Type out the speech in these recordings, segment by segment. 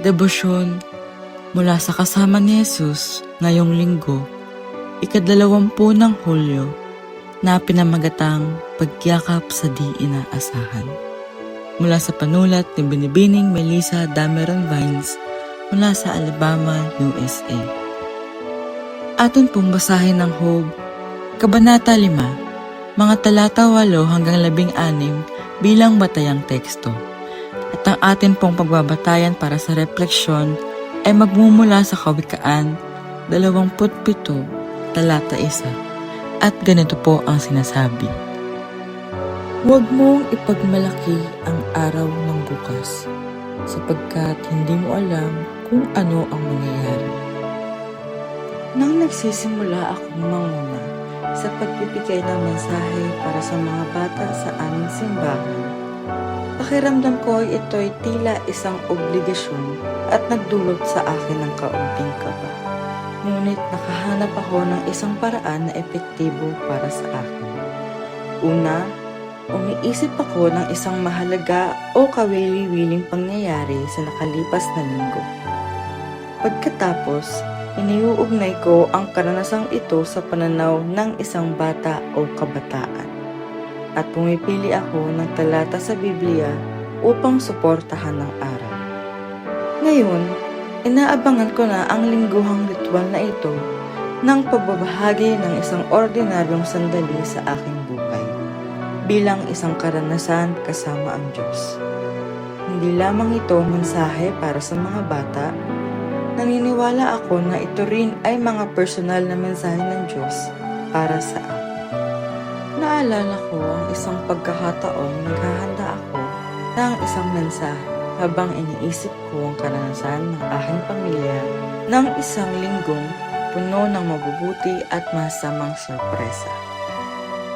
Debosyon mula sa Kasama ni Jesus ngayong linggo, ika-20 ng Hulyo, na pinamagatang Pagyakap sa Di Inaasahan. Mula sa panulat ni Binibining Melissa Dameron Vines mula sa Alabama, USA. Atin pong basahin ng Job, Kabanata 5, mga talata 8 hanggang 16 bilang batayang teksto. At ang atin pong pagbabatayan para sa refleksyon ay magmumula sa Kawikaan 27, talata 1. At ganito po ang sinasabi. Huwag mong ipagmalaki ang araw ng bukas, sapagkat hindi mo alam kung ano ang mangyayari. Nang nagsisimula akong manguna sa pagbibigay ng mensahe para sa mga bata sa aming simbahan, pakiramdam ko ito'y tila isang obligasyon at nagdulot sa akin ng kaunting kaba. Ngunit nakahanap ako ng isang paraan na epektibo para sa akin. Una, umiisip ako ng isang mahalaga o kawili-wiling pangyayari sa nakalipas na linggo. Pagkatapos, iniuugnay ko ang karanasang ito sa pananaw ng isang bata o kabataan. At pumipili ako ng talata sa Biblia upang suportahan ang aral. Ngayon, inaabangan ko na ang lingguhang ritual na ito ng pagbabahagi ng isang ordinaryong sandali sa aking buhay bilang isang karanasan kasama ang Diyos. Hindi lamang ito mensahe para sa mga bata, naniniwala ako na ito rin ay mga personal na mensahe ng Diyos para sa akin. Naalala ko ang isang pagkakataong naghahanda ako ng isang mensahe habang iniisip ko ang karanasan ng aking pamilya ng isang linggong puno ng mabubuti at masamang sorpresa.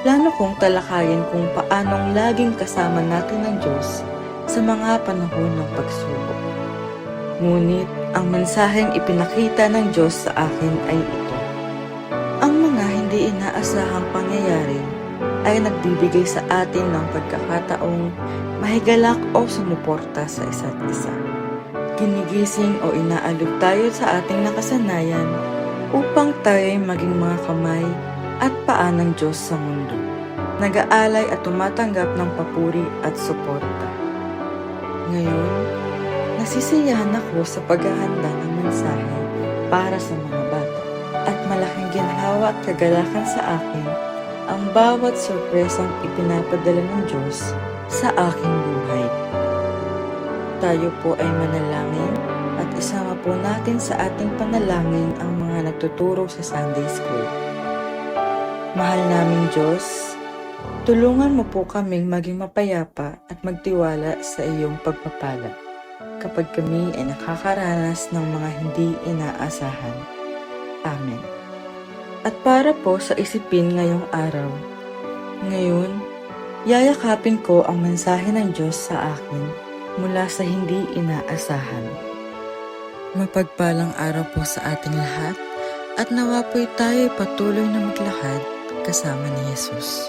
Plano kong talakayin kung paanong laging kasama natin ang Diyos sa mga panahon ng pagsubok. Ngunit ang mensaheng ipinakita ng Diyos sa akin ay ito. Ang mga hindi inaasahang pangyayari ay nagbibigay sa atin ng pagkakataong mahigalak o sumuporta sa isa't isa. Ginigising o inaalog tayo sa ating nakasanayan upang tayo'y maging mga kamay at paa ng Diyos sa mundo, nag-aalay at tumatanggap ng papuri at suporta. Ngayon, nasisiyahan ako sa paghahanda ng mensahe para sa mga bata at malaking ginhawa at kagalakan sa akin ang bawat sorpresang ipinapadala ng Diyos sa aking buhay. Tayo po ay manalangin at isama po natin sa ating panalangin ang mga nagtuturo sa Sunday School. Mahal naming Diyos, tulungan mo po kaming maging mapayapa at magtiwala sa iyong pagpapala kapag kami ay nakakaranas ng mga hindi inaasahan. Amen. At para po sa isipin ngayong araw, ngayon, yayakapin ko ang mensahe ng Diyos sa akin mula sa hindi inaasahan. Mapagpalang araw po sa ating lahat at nawa po'y tayo patuloy na maglakad kasama ni Jesus.